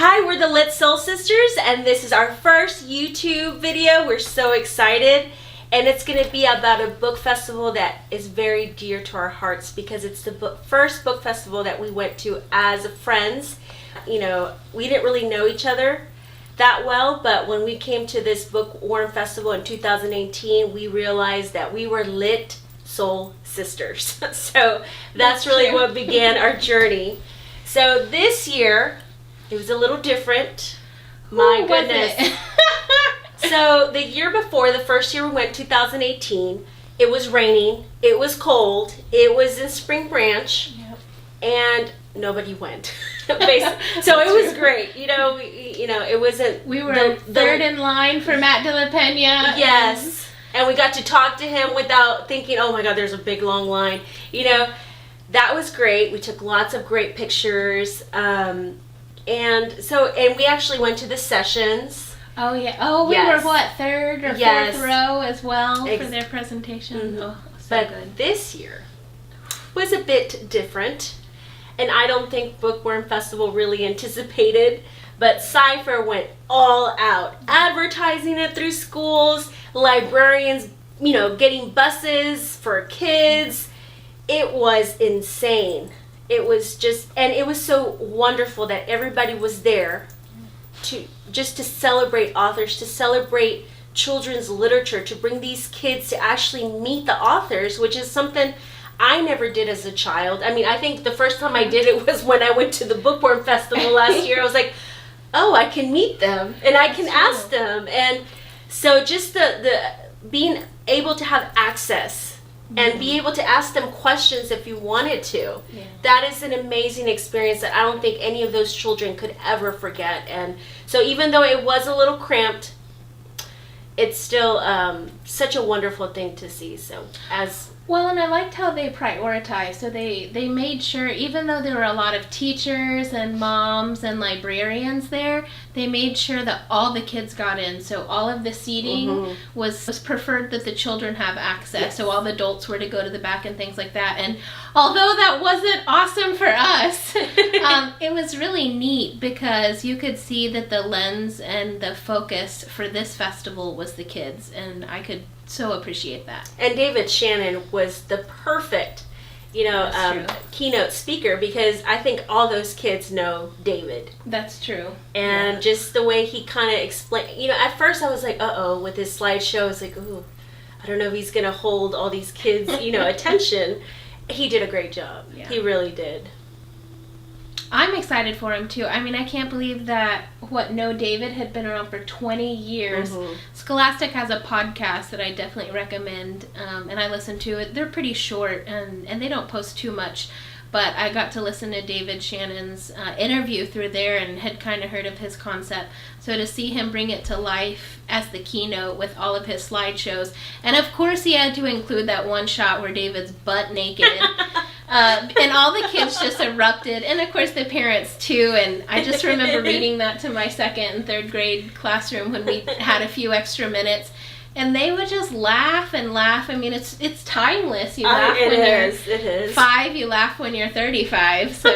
Hi, we're the LitSoulSisters, and this is our first YouTube video. We're so excited, and it's going to be about a book festival that is very dear to our hearts because it's the first book festival that we went to as friends. You know, we didn't really know each other that well, but when we came to this Bookworm Festival in 2018, we realized that we were LitSoulSisters. So that's really what began our journey. So this year, it was a little different. My goodness. So the year before, the first year we went, 2018, it was raining, it was cold, it was in Spring Branch, and nobody went. So it was great. You know, it wasn't. We were third in line for Matt de la Pena. Yes, and we got to talk to him without thinking, oh my God, there's a big long line. You know, that was great. We took lots of great pictures. And we actually went to the sessions. Oh yeah. Oh, we were what, third or fourth row as well for their presentation. Mm-hmm. Oh, so but good. This year was a bit different, and I don't think Bookworm Festival really anticipated. But Cypher went all out, advertising it through schools, librarians, getting buses for kids. It was insane. It was it was so wonderful that everybody was there to celebrate authors, to celebrate children's literature, to bring these kids to actually meet the authors, which is something I never did as a child. I mean, I think the first time I did it was when I went to the Bookworm Festival last year. I was like, oh, I can meet them and I can ask them. And so just the being able to have access and be able to ask them questions if you wanted to. Yeah. That is an amazing experience that I don't think any of those children could ever forget. And so even though it was a little cramped, it's still such a wonderful thing to see. Well, and I liked how they prioritized. So they made sure, even though there were a lot of teachers and moms and librarians there, they made sure that all the kids got in. So all of the seating was preferred that the children have access. Yes. So all the adults were to go to the back and things like that. And although that wasn't awesome for us, it was really neat because you could see that the lens and the focus for this festival was the kids. And I could so appreciate that. And David Shannon was the perfect, keynote speaker because I think all those kids know David. That's true. And just the way he kind of explained, at first I was like, with his slideshow, I was like, ooh, I don't know if he's going to hold all these kids, attention. He did a great job. Yeah. He really did. I'm excited for him too. I mean, I can't believe that Know David had been around for 20 years. Scholastic has a podcast that I definitely recommend, and I listen to it. They're pretty short, and they don't post too much. But I got to listen to David Shannon's interview through there and had kind of heard of his concept. So to see him bring it to life as the keynote with all of his slideshows. And of course he had to include that one shot where David's butt naked. And all the kids just erupted. And of course the parents too. And I just remember reading that to my second and third grade classroom when we had a few extra minutes. And they would just laugh and laugh. I mean, it's timeless. You laugh when you're 5. You laugh when you're 35. So,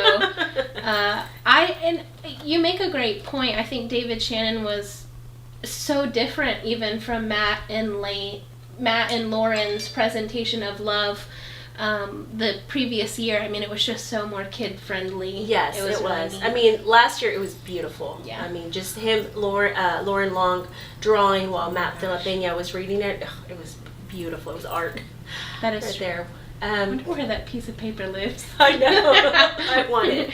and you make a great point. I think David Shannon was so different, even from Matt and Lauren's presentation of Love the previous year. I mean, it was just so more kid friendly. Yes, it was. I mean, last year it was beautiful. Yeah. I mean, just him, Lauren Long drawing while Matt de la Pena was reading it. Ugh, it was beautiful. It was art. That is right true. There. I wonder where that piece of paper lives. I know. I want it.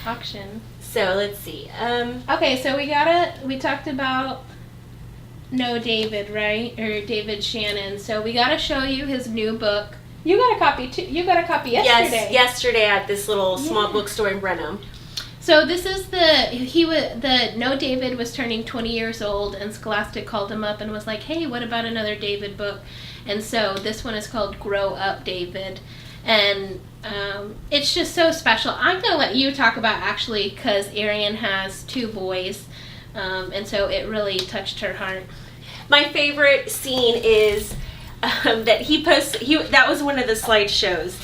Auction. So let's see. Okay, so we talked about Know David, right? Or David Shannon. So we got to show you his new book. You got a copy too. You got a copy yesterday. Yes, yesterday at this little small bookstore in Brenham. So this is Know David was turning 20 years old, and Scholastic called him up and was like, "Hey, what about another David book?" And so this one is called Grow Up David, and it's just so special. I'm gonna let you talk about actually because Arian has 2 boys, and so it really touched her heart. My favorite scene is. That he posted, that was one of the slideshows,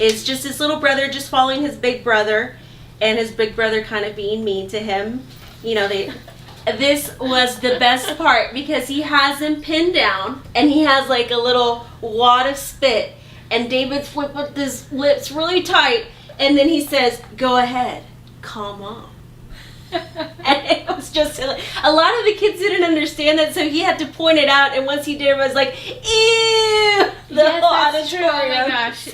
is just his little brother just following his big brother, and his big brother kind of being mean to him. You know, this was the best part because he has him pinned down and he has like a little wad of spit, and David's flipped with his lips really tight, and then he says, "Go ahead, call Mom." And it was just a lot of the kids didn't understand that, so he had to point it out, and once he did, it was like, ew, the whole auditorium. Oh my gosh.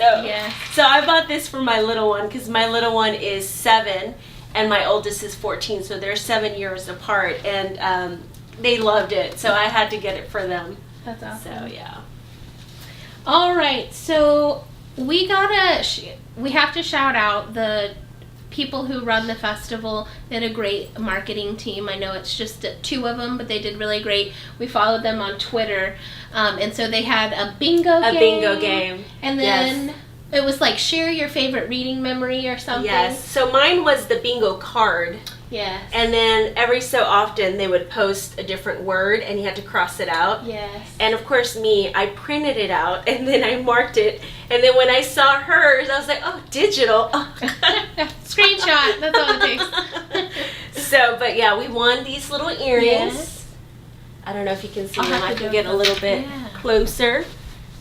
So I bought this for my little one because my little one is 7 and my oldest is 14, so they're 7 years apart, and they loved it, so I had to get it for them. That's awesome. So yeah. All right, so we have to shout out the people who run the festival. They had a great marketing team. I know it's just 2 of them, but they did really great. We followed them on Twitter, and so they had a bingo game, and then it was like share your favorite reading memory or something. Yes. So mine was the bingo card. Yes. And then every so often they would post a different word and you had to cross it out. Yes. And of course I printed it out and then I marked it. And then when I saw hers, I was like, oh, digital. Oh. Screenshot. That's all it takes. So, but yeah, we won these little earrings. Yes. I don't know if you can see I'll them. have I to can go get a little bit yeah. closer.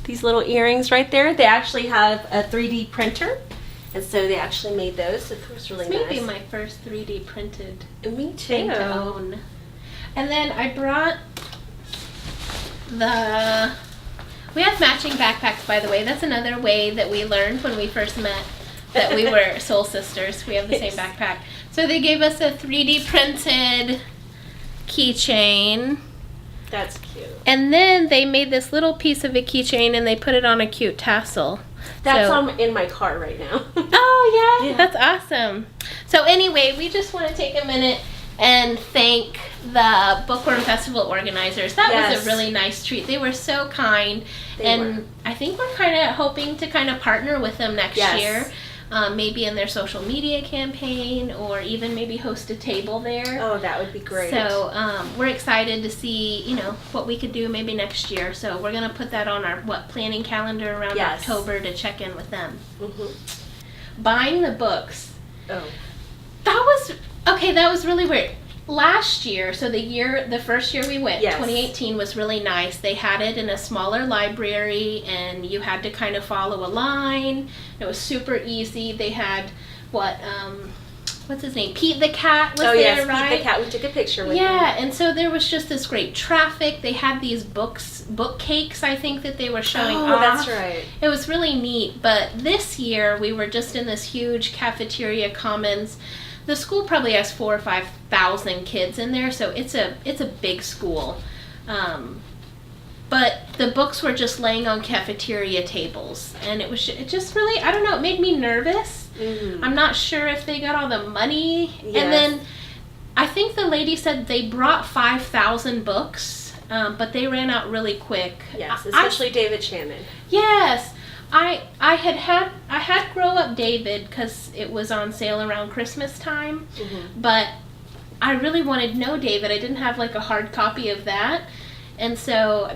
These little earrings right there. They actually have a 3D printer. And so they actually made those. So it was really nice. Maybe my first 3D printed Me too. thing to own. And then I brought we have matching backpacks, by the way. That's another way that we learned when we first met that we were soul sisters. We have the same backpack. So they gave us a 3D printed keychain. That's cute. And then they made this little piece of a keychain and they put it on a cute tassel. That's in my car right now. Oh, yeah. That's awesome. So anyway, we just want to take a minute and thank the Bookworm Festival organizers. That was a really nice treat. They were so kind. I think we're kind of hoping to kind of partner with them next year. Maybe in their social media campaign, or even maybe host a table there. Oh, that would be great. So we're excited to see, what we could do maybe next year. So we're going to put that on our planning calendar around October to check in with them. Mm-hmm. Buying the books. Oh. That was really weird. Last year, so the first year we went, 2018, was really nice. They had it in a smaller library, and you had to kind of follow a line. It was super easy. They had, what's his name? Pete the Cat was there, right? Pete the Cat. We took a picture with him. Yeah, and so there was just this great traffic. They had these book cakes, I think, that they were showing off. Oh, that's right. It was really neat. But this year, we were just in this huge cafeteria commons. The school probably has 4,000 or 5,000 kids in there, so it's a big school. But the books were just laying on cafeteria tables, and it just really, I don't know, it made me nervous. Mm-hmm. I'm not sure if they got all the money. Yes. And then I think the lady said they brought 5,000 books, but they ran out really quick. Yes, especially David Shannon. Yes. I had Grow Up David because it was on sale around Christmas time, but I really wanted No David. I didn't have like a hard copy of that, and so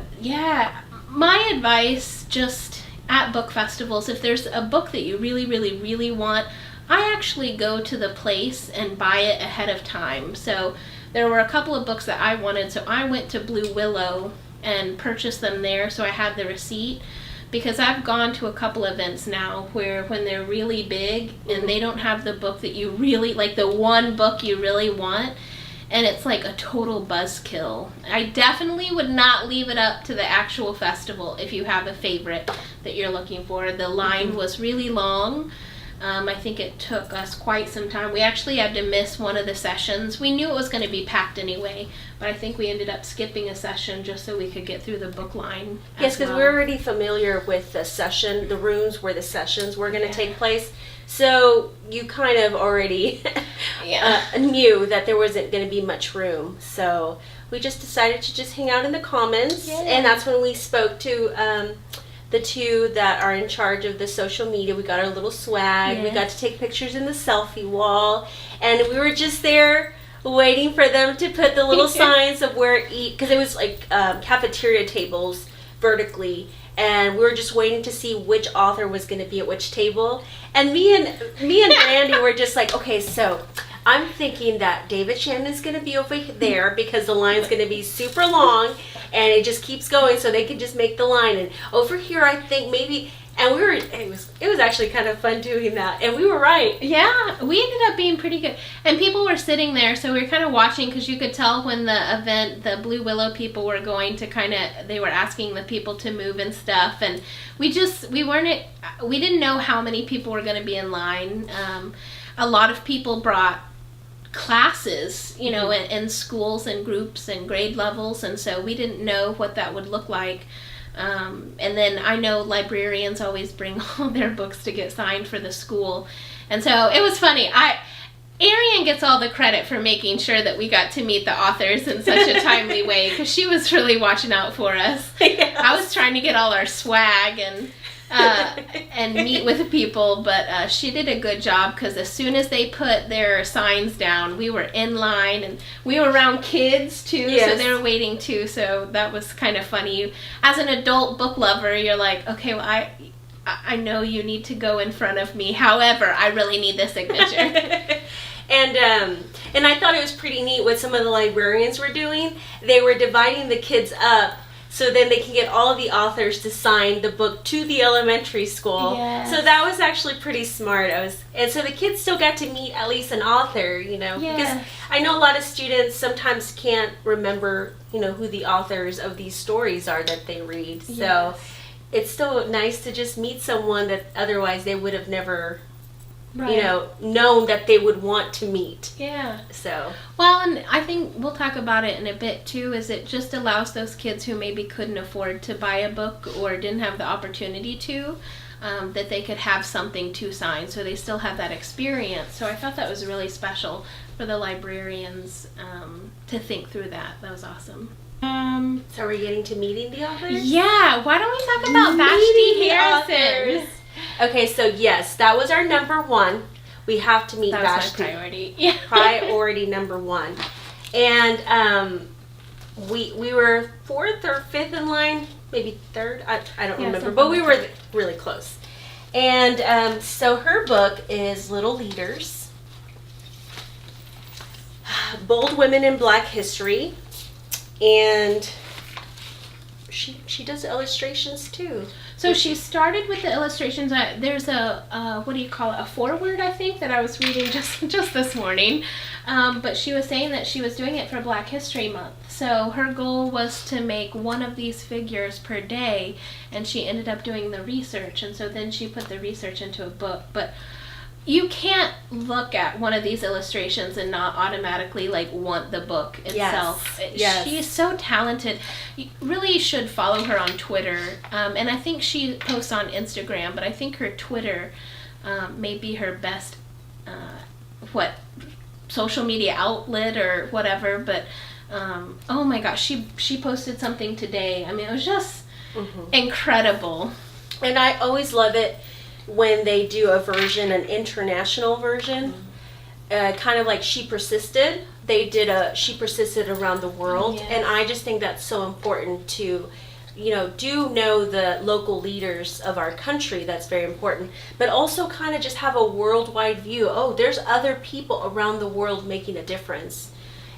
my advice just at book festivals, if there's a book that you really, really, really want, I actually go to the place and buy it ahead of time. So there were a couple of books that I wanted, so I went to Blue Willow and purchased them there, so I had the receipt. Because I've gone to a couple events now where when they're really big and they don't have the book that you really, like the one book you really want, and it's like a total buzzkill. I definitely would not leave it up to the actual festival if you have a favorite that you're looking for. The line was really long. I think it took us quite some time. We actually had to miss one of the sessions. We knew it was going to be packed anyway, but I think we ended up skipping a session just so we could get through the book line. Yes, because we're already familiar with the rooms where the sessions were going to take place. So you kind of already knew that there wasn't going to be much room. So we just decided to just hang out in the commons, and that's when we spoke to the 2 that are in charge of the social media. We got our little swag. We got to take pictures in the selfie wall, and we were just there waiting for them to put the little signs of where because it was like cafeteria tables vertically, and we were just waiting to see which author was going to be at which table. And me and Brandy were just like, okay, so I'm thinking that David Shannon's going to be over there because the line's going to be super long, and it just keeps going, so they can just make the line. And over here, I think maybe. And it was actually kind of fun doing that. And we were right. Yeah, we ended up being pretty good. And people were sitting there, so we were kind of watching because you could tell when the event, the Blue Willow people were going to they were asking the people to move and stuff. And we didn't know how many people were going to be in line. A lot of people brought classes, in schools and groups and grade levels. And so we didn't know what that would look like. And then I know librarians always bring all their books to get signed for the school. And so it was funny. Arian gets all the credit for making sure that we got to meet the authors in such a timely way because she was really watching out for us. Yes. I was trying to get all our swag and meet with people, but she did a good job because as soon as they put their signs down, we were in line, and we were around kids too, yes. So they were waiting too, so that was kind of funny. As an adult book lover, you're like, okay, well, I know you need to go in front of me, however, I really need this signature. And I thought it was pretty neat what some of the librarians were doing. They were dividing the kids up so then they can get all of the authors to sign the book to the elementary school. Yes. So that was actually pretty smart. And so the kids still got to meet at least an author, yes. Because I know a lot of students sometimes can't remember, who the authors of these stories are that they read. Yes. So it's still nice to just meet someone that otherwise they would have never known that they would want to meet. Yeah. So. Well, and I think we'll talk about it in a bit too, is it just allows those kids who maybe couldn't afford to buy a book or didn't have the opportunity to, that they could have something to sign, so they still have that experience. So I thought that was really special for the librarians to think through that. That was awesome. So are we getting to meeting the authors? Yeah. Why don't we talk about Vashti Harrison? Okay, so yes, that was our number one. We have to meet Vashti. That was my priority. Yeah. Priority number one. And we were fourth or fifth in line, maybe third. I don't remember, but we were really close. And so her book is Little Leaders, Bold Women in Black History, and she does illustrations too. So she started with the illustrations. There's a a foreword, I think, that I was reading just this morning. But she was saying that she was doing it for Black History Month. So her goal was to make one of these figures per day, and she ended up doing the research. And so then she put the research into a book. But you can't look at one of these illustrations and not automatically want the book itself. Yes. She's so talented. You really should follow her on Twitter. And I think she posts on Instagram, but I think her Twitter may be her best social media outlet or whatever. But oh my gosh, she posted something today. I mean, it was just incredible. And I always love it when they do a version, an international version, kind of like She Persisted. They did She Persisted around the world. Yes. And I just think that's so important to, do know the local leaders of our country. That's very important. But also kind of just have a worldwide view. Oh, there's other people around the world making a difference.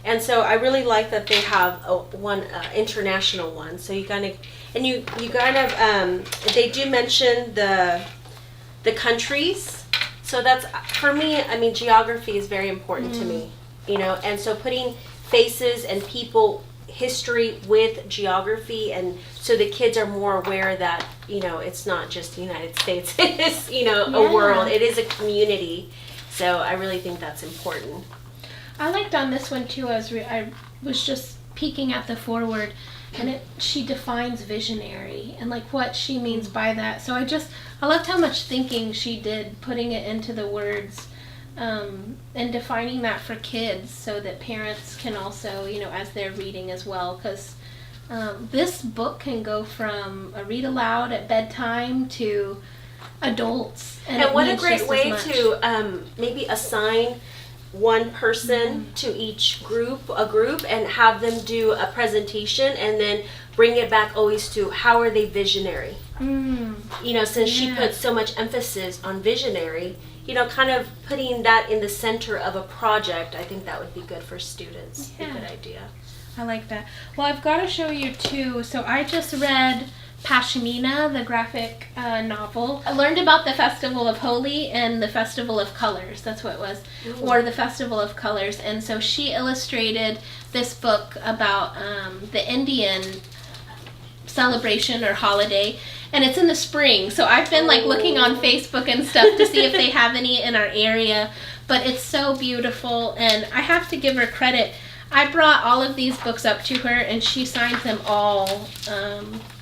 And so I really like that they have one international one. So you kind of, and you kind of, they do mention the countries. So that's, for me, I mean, geography is very important to me, and so putting faces and people, history with geography, and so the kids are more aware that, it's not just the United States, it's, a world, it is a community. So I really think that's important. I liked on this one too, I was just peeking at the foreword, and she defines visionary and what she means by that. So I loved how much thinking she did, putting it into the words, and defining that for kids so that parents can also, as they're reading as well, because this book can go from a read aloud at bedtime to adults. And what a great way to maybe assign one person to each group, and have them do a presentation, and then bring it back always to how are they visionary. You know, since she puts so much emphasis on visionary, you know, kind of putting that in the center of a project, I think that would be good for students. Yeah. A good idea. I like that. Well, I've got to show you too. So I just read Pashmina, the graphic novel. I learned about the Festival of Holi and the Festival of Colors. That's what it was. Ooh. Or the Festival of Colors. And so she illustrated this book about the Indian celebration or holiday, and it's in the spring. So I've been like looking on Facebook and stuff to see if they have any in our area, but it's so beautiful, and I have to give her credit. I brought all of these books up to her, and she signed them all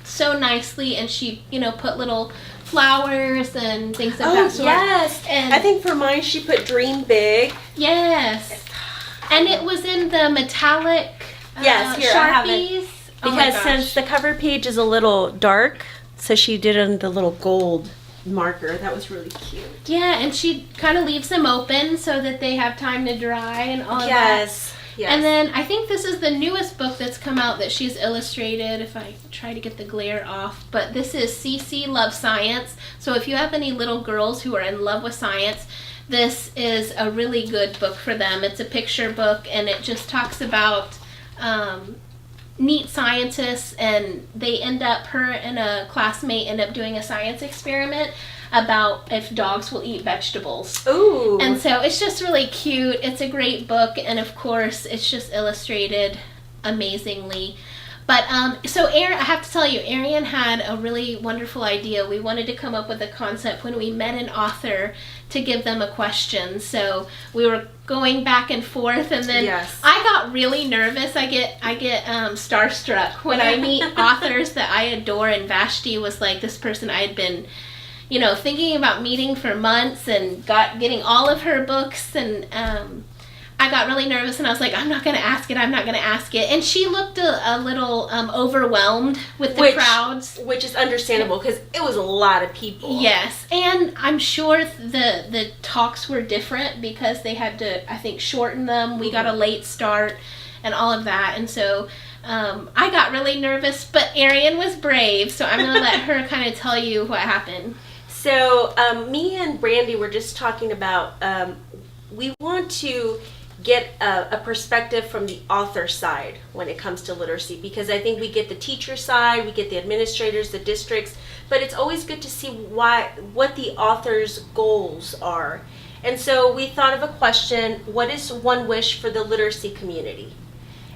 so nicely, and she, you know, put little flowers and things of that sort. Yes, and I think for mine she put dream big. Yes, and it was in the metallic yes, here, Sharpies. I have it. Because since the cover page is a little dark, so she did it in the little gold marker. That was really cute. Yeah, and she kind of leaves them open so that they have time to dry and all of that. Yes. And then I think this is the newest book that's come out that she's illustrated, if I try to get the glare off. But this is CC Loves Science. So if you have any little girls who are in love with science, this is a really good book for them. It's a picture book, and it just talks about neat scientists, and they her and a classmate end up doing a science experiment about if dogs will eat vegetables. Ooh. And so it's just really cute. It's a great book, and of course it's just illustrated amazingly. But so Erin, I have to tell you, Arian had a really wonderful idea. We wanted to come up with a concept when we met an author to give them a question. So we were going back and forth, and then I got really nervous. I get starstruck when I meet authors that I adore, and Vashti was like this person I had been, you know, thinking about meeting for months, and getting all of her books, and I got really nervous, and I was like, I'm not going to ask it. And she looked a little overwhelmed with the crowds. Which is understandable, because it was a lot of people. Yes, and I'm sure the talks were different because they had to, I think, shorten them. We got a late start and all of that, and so I got really nervous, but Arian was brave, so I'm going to let her kind of tell you what happened. So me and Brandy were just talking about we want to get a perspective from the author side when it comes to literacy, because I think we get the teacher side, we get the administrators, the districts, but it's always good to see what the author's goals are. And so we thought of a question: what is one wish for the literacy community?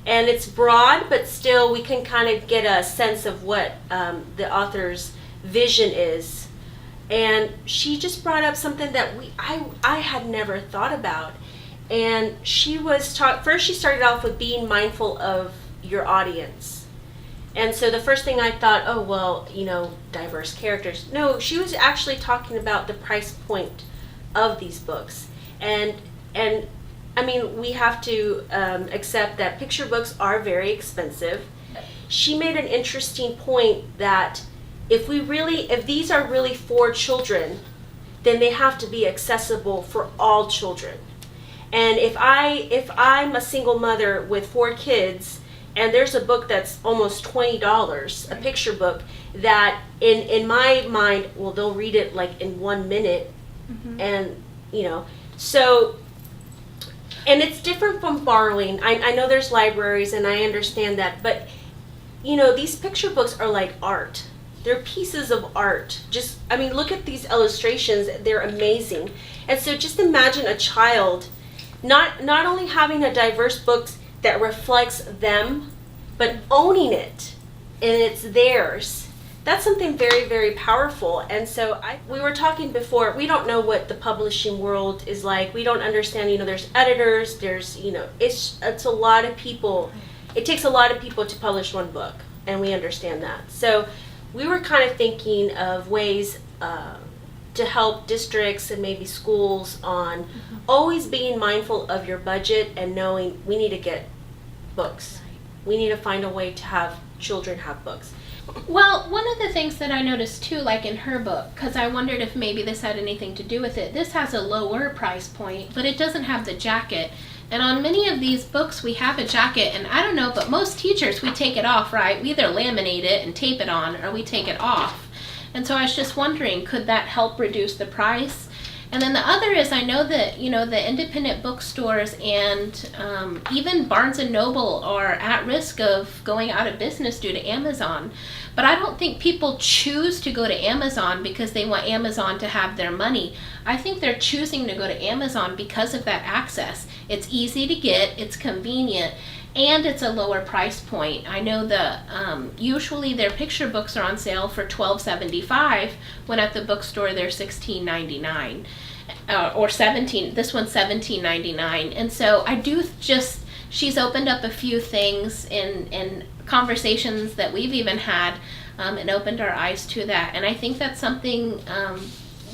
And it's broad, but still we can kind of get a sense of what the author's vision is. And she just brought up something that I had never thought about. And she was first she started off with being mindful of your audience. And so the first thing I thought, oh, well, you know, diverse characters. No, she was actually talking about the price point of these books. And I mean, we have to accept that picture books are very expensive. She made an interesting point that if these are really for children, then they have to be accessible for all children. And if I'm a single mother with 4 kids, and there's a book that's almost $20, a picture book, that in my mind, well, they'll read it like in 1 minute, and you know, so, and it's different from borrowing. I know there's libraries, and I understand that, but you know, these picture books are like art. They're pieces of art. Look at these illustrations. They're amazing. And so just imagine a child not only having a diverse book that reflects them, but owning it, and it's theirs. That's something very, very powerful. And so we were talking before, we don't know what the publishing world is like. We don't understand, you know, there's editors, there's, you know, it's a lot of people. It takes a lot of people to publish one book, and we understand that. So we were kind of thinking of ways to help districts and maybe schools on always being mindful of your budget and knowing we need to get books. We need to find a way to have children have books. Well, one of the things that I noticed too, like in her book, because I wondered if maybe this had anything to do with it, this has a lower price point, but it doesn't have the jacket. And on many of these books, we have a jacket, and I don't know, but most teachers, we take it off, right? We either laminate it and tape it on, or we take it off. And so I was just wondering, could that help reduce the price? And then the other is, I know that, you know, the independent bookstores and even Barnes & Noble are at risk of going out of business due to Amazon. But I don't think people choose to go to Amazon because they want Amazon to have their money. I think they're choosing to go to Amazon because of that access. It's easy to get, it's convenient, and it's a lower price point. I know usually their picture books are on sale for $12.75, when at the bookstore they're $16.99 or $17. This one's $17.99, and so I do just. She's opened up a few things in conversations that we've even had, and opened our eyes to that. And I think that's something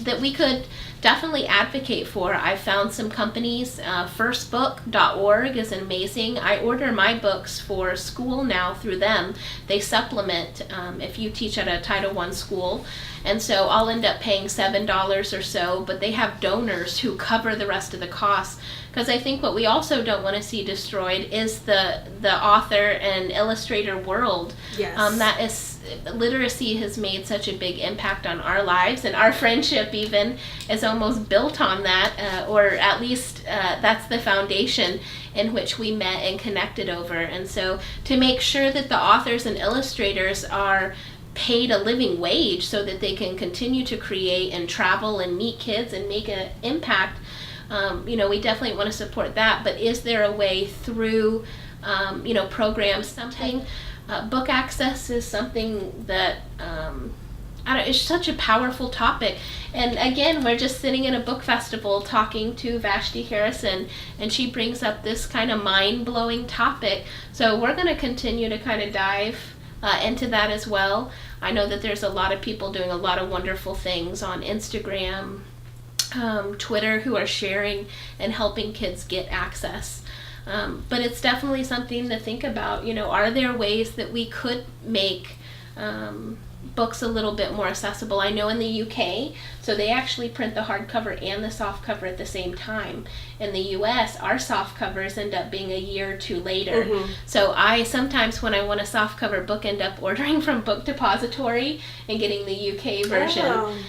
that we could definitely advocate for. I've found some companies, firstbook.org is amazing. I order my books for school now through them. They supplement if you teach at a Title I school. And so I'll end up paying $7 or so, but they have donors who cover the rest of the costs. Because I think what we also don't want to see destroyed is the author and illustrator world. Yes. That is, literacy has made such a big impact on our lives, and our friendship even is almost built on that, or at least that's the foundation in which we met and connected over. And so to make sure that the authors and illustrators are paid a living wage so that they can continue to create and travel and meet kids and make an impact, we definitely want to support that. But is there a way through, programs, something? Book access is something that, it's such a powerful topic. And again, we're just sitting in a book festival talking to Vashti Harrison, and she brings up this kind of mind-blowing topic. So we're going to continue to kind of dive into that as well. I know that there's a lot of people doing a lot of wonderful things on Instagram, Twitter, who are sharing and helping kids get access. But it's definitely something to think about. Are there ways that we could make books a little bit more accessible? I know in the UK, so they actually print the hardcover and the softcover at the same time. In the US, our softcovers end up being a year or two later. Mm-hmm. So I sometimes, when I want a softcover book, end up ordering from Book Depository and getting the UK version,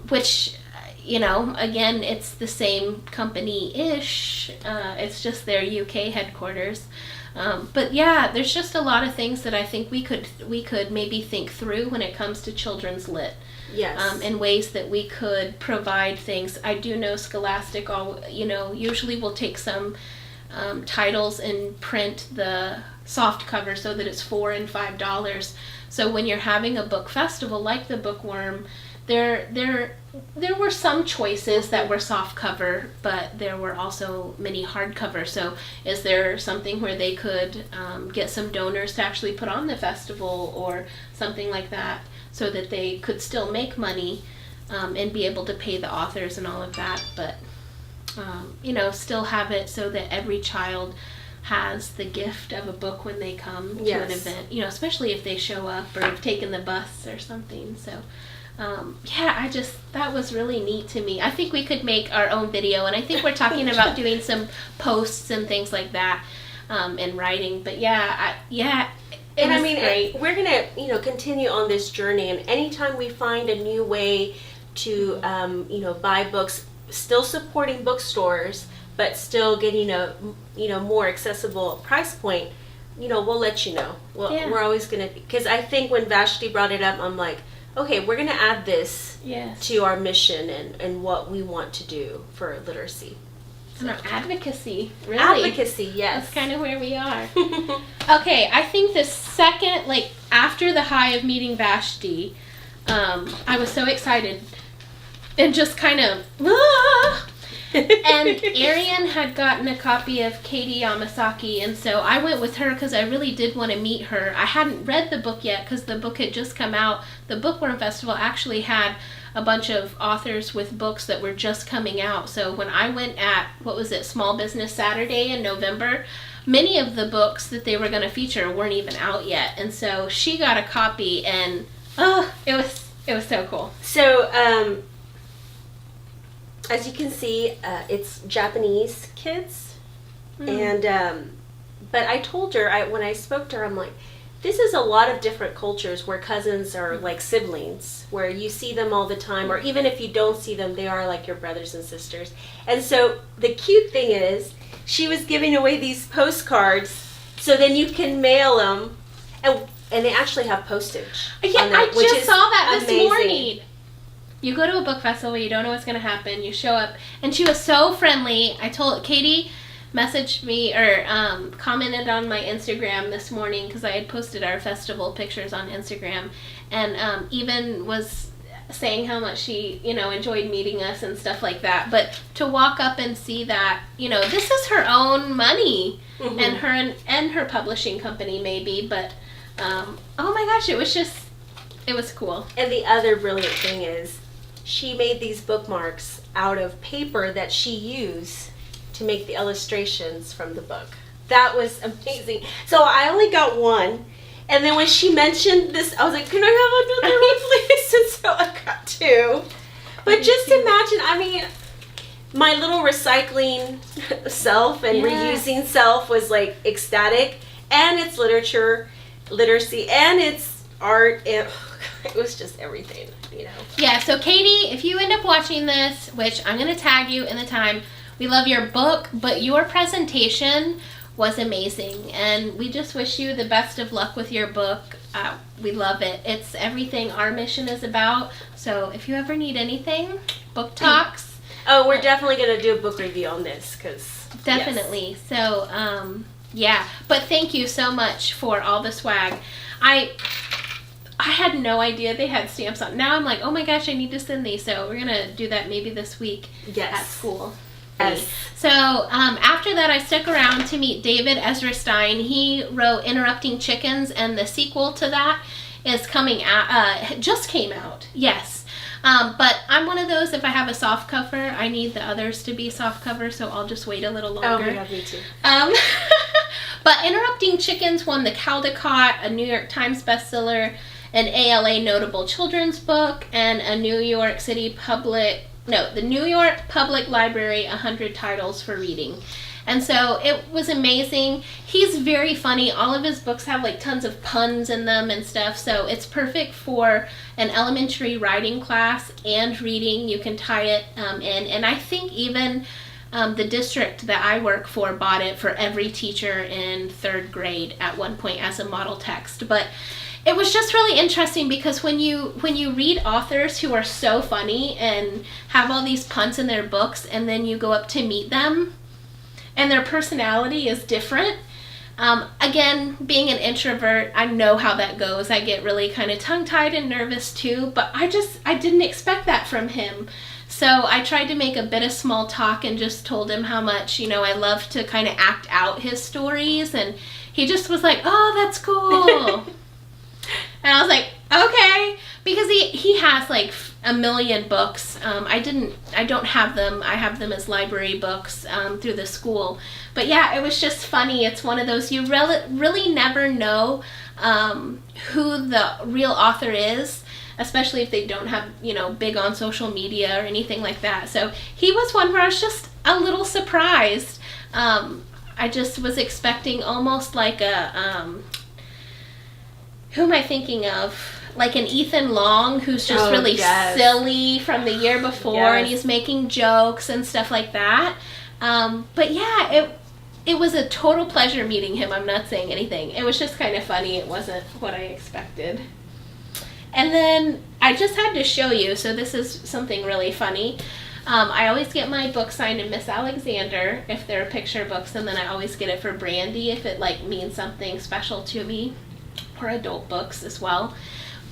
which, again, it's the same company-ish. It's just their UK headquarters. But yeah, there's just a lot of things that I think we could maybe think through when it comes to children's lit. Yes. In ways that we could provide things. I do know Scholastic, usually will take some titles and print the soft cover so that it's $4 and $5. So when you're having a book festival like the Bookworm, there were some choices that were soft cover, but there were also many hardcover. So is there something where they could get some donors to actually put on the festival or something like that, so that they could still make money and be able to pay the authors and all of that, but still have it so that every child has the gift of a book when they come to an event, especially if they show up or have taken the bus or something. So that was really neat to me. I think we could make our own video, and I think we're talking about doing some posts and things like that in writing. But great. We're gonna continue on this journey, and anytime we find a new way to buy books, still supporting bookstores, but still getting a more accessible price point, we'll let you know. We're always gonna, because I think when Vashti brought it up, I'm like, okay, we're going to add this to our mission and what we want to do for literacy. And our advocacy, really. Advocacy, yes. That's kind of where we are. Okay, I think the second, after the high of meeting Vashti, I was so excited and just kind of, and Arian had gotten a copy of Katie Yamasaki, and so I went with her because I really did want to meet her. I hadn't read the book yet because the book had just come out. The Bookworm Festival actually had a bunch of authors with books that were just coming out. So when I went at, Small Business Saturday in November, many of the books that they were going to feature weren't even out yet. And so she got a copy, and it was so cool. So, as you can see, it's Japanese kids. And, but I told her, when I spoke to her, I'm like, this is a lot of different cultures where cousins are like siblings, where you see them all the time, or even if you don't see them, they are like your brothers and sisters. And so the cute thing is, she was giving away these postcards, so then you can mail them, and they actually have postage. Yeah, on them, I just saw that amazing. This morning. You go to a book festival, you don't know what's going to happen, you show up, and she was so friendly. I told Katie, messaged me or commented on my Instagram this morning, because I had posted our festival pictures on Instagram, and even was saying how much she, enjoyed meeting us and stuff like that. But to walk up and see that, this is her own money, and her publishing company maybe, but oh my gosh, it was cool. And the other brilliant thing is, she made these bookmarks out of paper that she used to make the illustrations from the book. That was amazing. So I only got one, and then when she mentioned this, I was like, can I have another one, please? And so I got two. But just imagine, my little recycling self and reusing self was like ecstatic, and it's literacy, and it's art, and it was just everything, Yeah, so Katie, if you end up watching this, which I'm going to tag you in the time, we love your book, but your presentation was amazing, and we just wish you the best of luck with your book. We love it. It's everything our mission is about, so if you ever need anything, book talks. Oh, we're definitely going to do a book review on this, because definitely. Yes. So, yeah, but thank you so much for all the swag. I had no idea they had stamps on. Now I'm like, oh my gosh, I need to send these, so we're going to do that maybe this week at school. Yes. So after that, I stuck around to meet David Ezra Stein. He wrote Interrupting Chickens, and the sequel to that is coming out. Just came out. Yes. But I'm one of those, if I have a soft cover, I need the others to be soft cover, so I'll just wait a little longer. Oh my God, me too. But Interrupting Chickens won the Caldecott, a New York Times bestseller, an ALA notable children's book, and a the New York Public Library 100 titles for reading. And so it was amazing. He's very funny. All of his books have like tons of puns in them and stuff, so it's perfect for an elementary writing class and reading. You can tie it in, and I think even the district that I work for bought it for every teacher in 3rd grade at one point as a model text. But it was just really interesting, because when you read authors who are so funny and have all these puns in their books, and then you go up to meet them and their personality is different. Again, being an introvert, I know how that goes. I get really kind of tongue-tied and nervous too, but I didn't expect that from him. So I tried to make a bit of small talk and just told him how much, I love to kind of act out his stories, and he just was like, oh, that's cool. And I was like, okay, because he has like a million books. I don't have them. I have them as library books through the school. But yeah, it was just funny. It's one of those, you really never know who the real author is, especially if they don't have, big on social media or anything like that. So he was one where I was just a little surprised. I just was expecting almost like a... who am I thinking of? Like an Ethan Long, who's just really silly from the year before, and he's making jokes and stuff like that. But yeah, it was a total pleasure meeting him. I'm not saying anything. It was just kind of funny. It wasn't what I expected. And then I just had to show you, so this is something really funny. I always get my book signed to Miss Alexander if they're picture books, and then I always get it for Brandy if it like means something special to me, or adult books as well.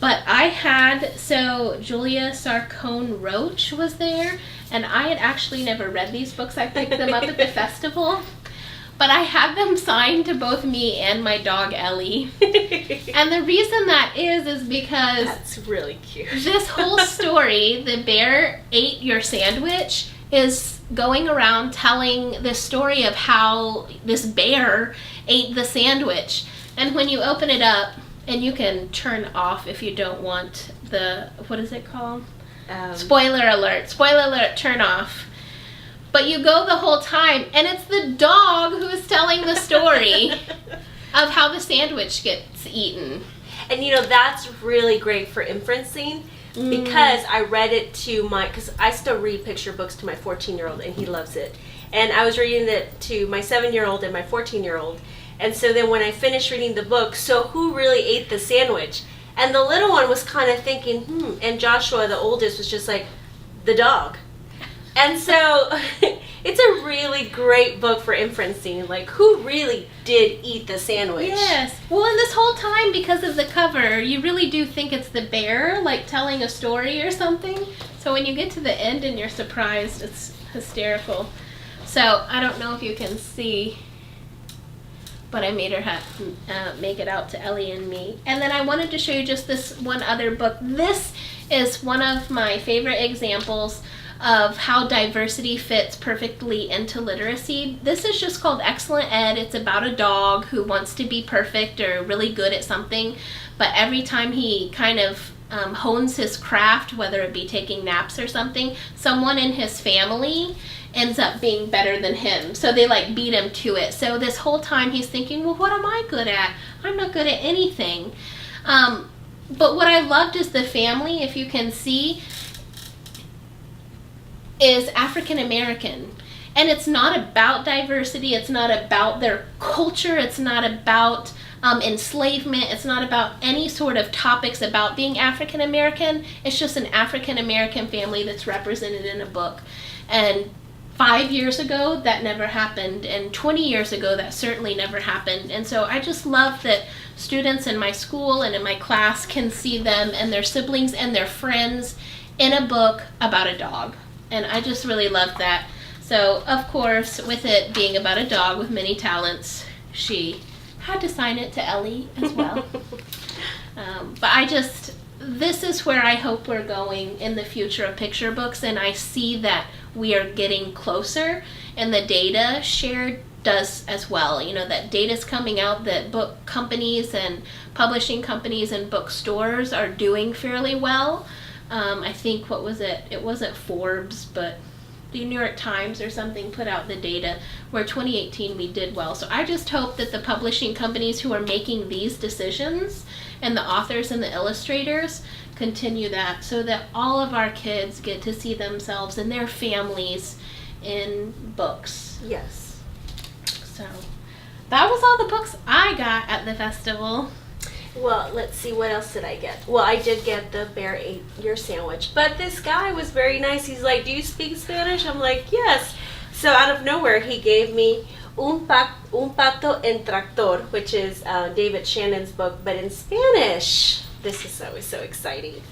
But I had, so Julia Sarcone Roach was there, and I had actually never read these books. I picked them up at the festival. but I had them signed to both me and my dog Ellie. And the reason that is because that's really cute. This whole story, the bear ate your sandwich, is going around telling the story of how this bear ate the sandwich. And when you open it up, and you can turn off if you don't want the, what is it called? Spoiler alert, turn off. But you go the whole time, and it's the dog who is telling the story of how the sandwich gets eaten. And that's really great for inferencing, because I read it to because I still read picture books to my 14-year-old, and he loves it. And I was reading it to my 7-year-old and my 14-year-old. And so then when I finished reading the book, so who really ate the sandwich? And the little one was kind of thinking, and Joshua, the oldest, was just like, the dog. And so it's a really great book for inferencing, like who really did eat the sandwich. Yes. Well, and this whole time, because of the cover, you really do think it's the bear, like telling a story or something. So when you get to the end and you're surprised, it's hysterical. So I don't know if you can see, but I made her make it out to Ellie and me. And then I wanted to show you just this one other book. This is one of my favorite examples of how diversity fits perfectly into literacy. This is just called Excellent Ed. It's about a dog who wants to be perfect or really good at something, but every time he kind of hones his craft, whether it be taking naps or something, someone in his family ends up being better than him. So they like beat him to it. So this whole time he's thinking, well, what am I good at? I'm not good at anything. But what I loved is the family, if you can see, is African American. And it's not about diversity. It's not about their culture. It's not about enslavement. It's not about any sort of topics about being African American. It's just an African American family that's represented in a book. And 5 years ago, that never happened. And 20 years ago, that certainly never happened. And so I just love that students in my school and in my class can see them and their siblings and their friends in a book about a dog. And I just really love that. So, of course, with it being about a dog with many talents, she had to sign it to Ellie as well. But this is where I hope we're going in the future of picture books, and I see that we are getting closer, and the data shared does as well. That data's coming out that book companies and publishing companies and bookstores are doing fairly well. I think, what was it? It wasn't Forbes, but the New York Times or something put out the data where 2018 we did well. So I just hope that the publishing companies who are making these decisions and the authors and the illustrators continue that, so that all of our kids get to see themselves and their families in books. Yes. So that was all the books I got at the festival. Well, let's see, what else did I get? Well, I did get the bear ate your sandwich. But this guy was very nice. He's like, do you speak Spanish? I'm like, yes. So out of nowhere, he gave me Un Pato en Tractor, which is David Shannon's book, but in Spanish. This is always so exciting.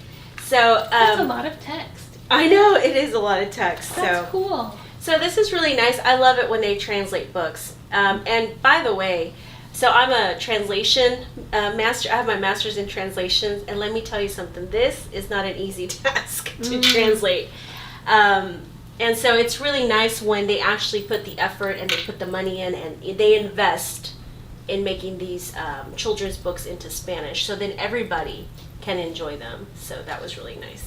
So that's a lot of text. I know, it is a lot of text. That's cool. So this is really nice. I love it when they translate books. And by the way, so I'm a translation master. I have my master's in translations, and let me tell you something. This is not an easy task to translate. And so it's really nice when they actually put the effort and they put the money in and they invest in making these children's books into Spanish, so then everybody can enjoy them. So that was really nice.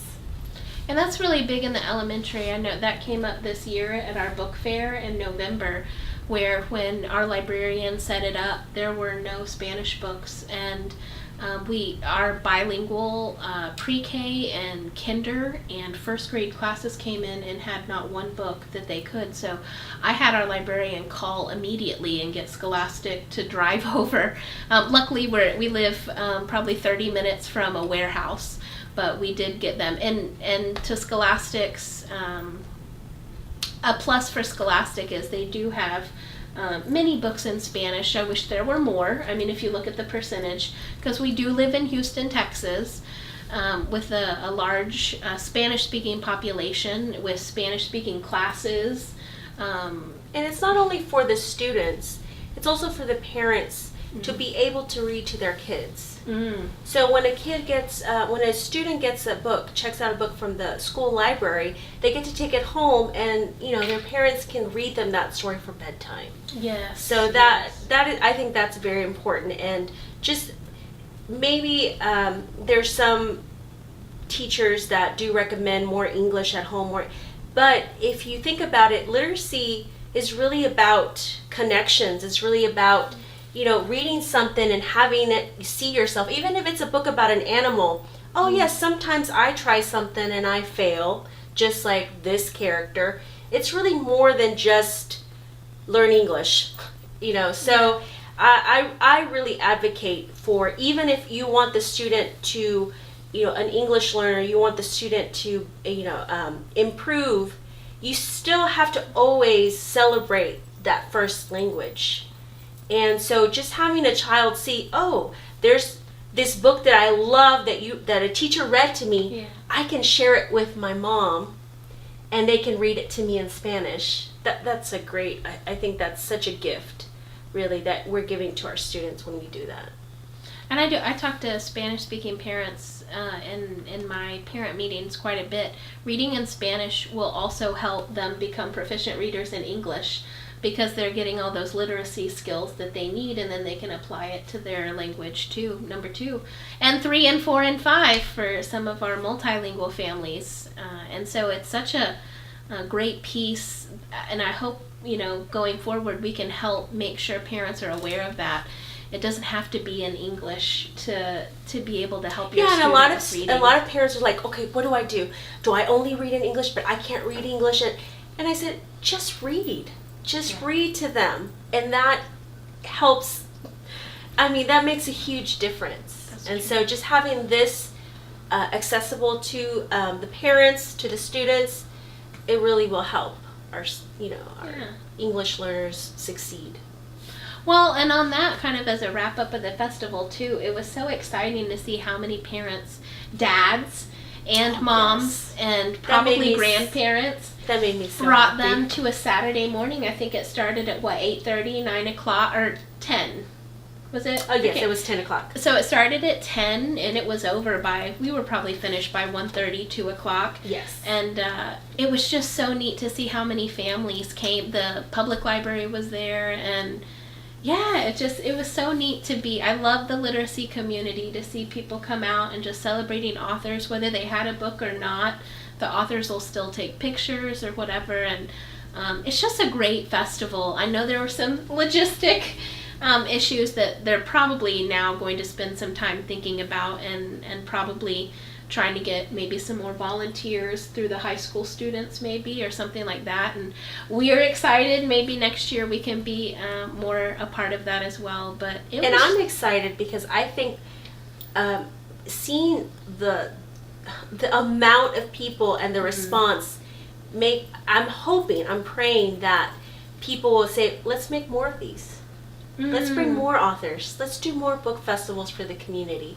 And that's really big in the elementary. I know that came up this year at our book fair in November, where when our librarian set it up, there were no Spanish books, and our bilingual pre-K and kinder and first grade classes came in and had not one book that they could. So I had our librarian call immediately and get Scholastic to drive over. Luckily, we live probably 30 minutes from a warehouse, but we did get them. And to Scholastic's, a plus for Scholastic is they do have many books in Spanish. I wish there were more. I mean, if you look at the percentage, because we do live in Houston, Texas, with a large Spanish-speaking population, with Spanish-speaking classes. And it's not only for the students. it's also for the parents to be able to read to their kids. Mm. So when when a student gets a book, checks out a book from the school library, they get to take it home, and their parents can read them that story for bedtime. Yes. So that is, I think that's very important. And just maybe there's some teachers that do recommend more English at home, but if you think about it, literacy is really about connections. It's really about reading something and having it see yourself, even if it's a book about an animal. Oh yes, sometimes I try something and I fail, just like this character. It's really more than just learn English, So I really advocate for, even if you want the student to, an English learner, you want the student to, improve, you still have to always celebrate that first language. And so just having a child see, oh, there's this book that I love that a teacher read to me, Yeah. I can share it with my mom and they can read it to me in Spanish. That's a great, I think that's such a gift, really, that we're giving to our students when we do that. And I talk to Spanish-speaking parents in my parent meetings quite a bit. Reading in Spanish will also help them become proficient readers in English, because they're getting all those literacy skills that they need, and then they can apply it to their language too, number 2. And 3 and 4 and 5 for some of our multilingual families. And so it's such a great piece, and I hope, going forward we can help make sure parents are aware of that. It doesn't have to be in English to be able to help your student with reading. And a lot of parents are like, okay, what do I do? Do I only read in English, but I can't read English? And I said, just read. Just read to them, and that helps. That makes a huge difference. That's and true. So just having this accessible to the parents, to the students, it really will help our English learners succeed. Well, and on that, kind of as a wrap up of the festival too, it was so exciting to see how many parents, dads and moms, and probably grandparents, that made me so brought happy. them to a Saturday morning. I think it started at 8:30, 9 o'clock, or 10. Was it? Oh yes, Okay. it was 10 o'clock. So it started at 10 and it was over we were probably finished by 1:30, 2 o'clock. Yes. And it was just so neat to see how many families came. The public library was there, and yeah, it was so neat to be. I love the literacy community, to see people come out and just celebrating authors, whether they had a book or not. The authors will still take pictures or whatever, and it's just a great festival. I know there were some logistic issues that they're probably now going to spend some time thinking about, and probably trying to get maybe some more volunteers through the high school students maybe, or something like that. And we're excited. Maybe next year we can be more a part of that as well. But I'm excited because I think seeing the amount of people and the response I'm praying that people will say, let's make more of these. Let's bring more authors. Let's do more book festivals for the community.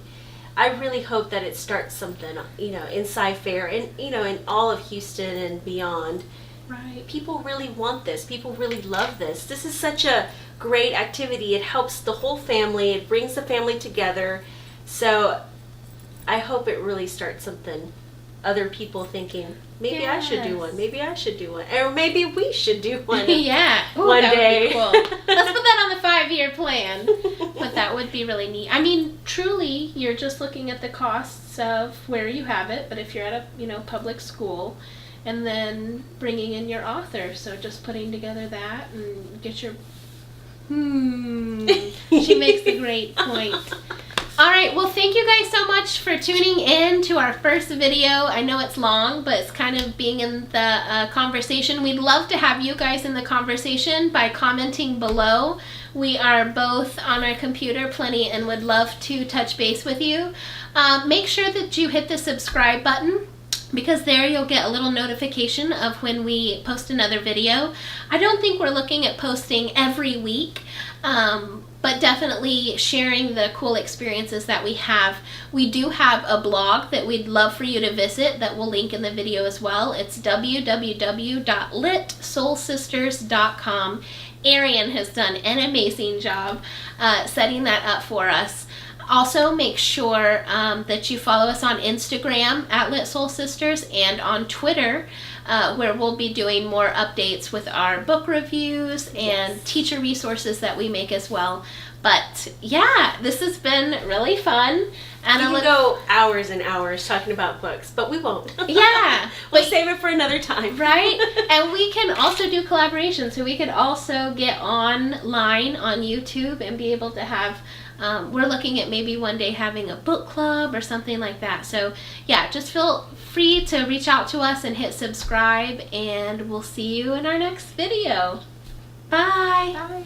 I really hope that it starts something, in Sci-Fair and, in all of Houston and beyond. Right. People really want this. People really love this. This is such a great activity. It helps the whole family. It brings the family together. So I hope it really starts something. Other people thinking, maybe I should do one. Maybe I should do one. Or maybe we should do one. Yeah. Ooh, one that day. Would be cool. Let's put that on the 5-year plan. But that would be really neat. Truly, you're just looking at the costs of where you have it. But if you're at a public school, and then bringing in your author, so just putting together that and get your. She makes a great point. All right, well, thank you guys so much for tuning in to our first video. I know it's long, but it's kind of being in the conversation. We'd love to have you guys in the conversation by commenting below. We are both on our computer plenty and would love to touch base with you. Make sure that you hit the subscribe button, because there you'll get a little notification of when we post another video. I don't think we're looking at posting every week, but definitely sharing the cool experiences that we have. We do have a blog that we'd love for you to visit that we'll link in the video as well. It's www.LitSoulSisters.com, Arian has done an amazing job setting that up for us. Also, make sure that you follow us on Instagram at LitSoulSisters and on Twitter, where we'll be doing more updates with our book reviews and teacher resources that we make as well. But yeah, this has been really fun. And we can go hours and hours talking about books, but we won't. Yeah. We'll save it for another time. Right? And we can also do collaboration. So we could also get online on YouTube and be able to have, we're looking at maybe one day having a book club or something like that. So yeah, just feel free to reach out to us and hit subscribe, and we'll see you in our next video. Bye. Bye.